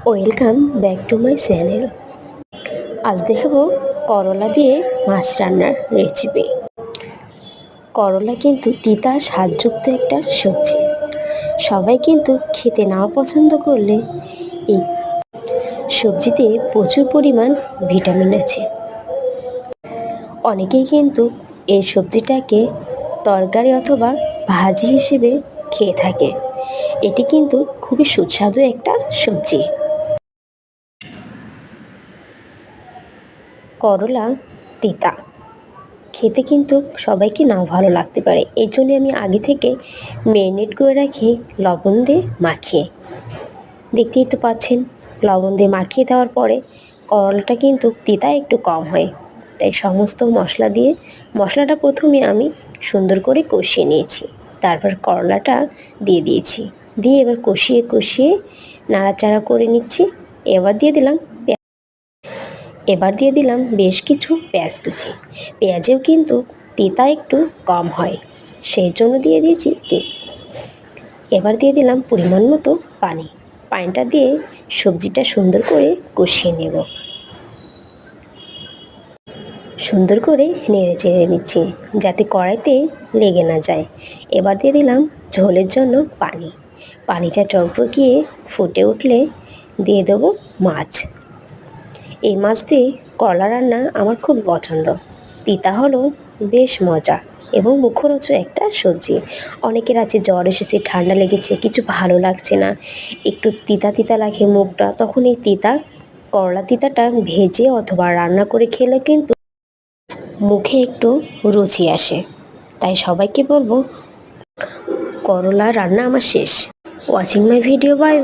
Welcome back to my channel. আজ দেখাবো করলা দিয়ে মাছ রান্নার রেসিপি। করলা কিন্তু তিতা স্বাদযুক্ত একটা সবজি। সবাই কিন্তু খেতে নাও পছন্দ করলে এই সবজিতে প্রচুর পরিমাণ ভিটামিন আছে। অনেকেই কিন্তু এই সবজিটাকে তরকারি অথবা ভাজি হিসেবে খেয়ে থাকে। এটি কিন্তু খুবই সুস্বাদু একটা সবজি। করলা তিতা খেতে কিন্তু সবাইকে নাও ভালো লাগতে পারে, এর জন্য আমি আগে থেকে ম্যারিনেট করে রাখি লবণ দিয়ে মাখিয়ে। দেখতেই তো পাচ্ছেন, লবণ দিয়ে মাখিয়ে দেওয়ার পরে করলাটা কিন্তু তিতা একটু কম হয়। তাই সমস্ত মশলা দিয়ে মশলাটা প্রথমে আমি সুন্দর করে কষিয়ে নিয়েছি, তারপর করলাটা দিয়ে দিয়েছি, দিয়ে এবার কষিয়ে কষিয়ে নাড়াচাড়া করে নিচ্ছি। এবার দিয়ে দিলাম বেশ কিছু পেঁয়াজ কুচি। পেঁয়াজেও কিন্তু তিতা একটু কম হয়, সেই জন্য দিয়ে দিয়েছি তেল। এবার দিয়ে দিলাম পরিমাণ মতো পানি। পানিটা দিয়ে সবজিটা সুন্দর করে কষিয়ে নেব। সুন্দর করে নেড়ে চেড়ে নিচ্ছি যাতে কড়াইতে লেগে না যায়। এবার দিয়ে দিলাম ঝোলের জন্য পানি। পানিটা টকবগিয়ে ফুটে উঠলে দিয়ে দেবো মাছ। এই মাছ দিয়ে করলা রান্না আমার খুব পছন্দ। তিতা হলো বেশ মজা এবং মুখরোচক একটা সবজি। অনেকের আছে জ্বর এসেছে, ঠান্ডা লেগেছে, কিছু ভালো লাগছে না, একটু তিতা তিতা লাগে মুখটা, তখন এই করলা তিতাটা ভেজে অথবা রান্না করে খেলে কিন্তু মুখে একটু রুচি আসে। তাই সবাইকে বলবো, করলা রান্না আমার শেষ। Watching my video, by.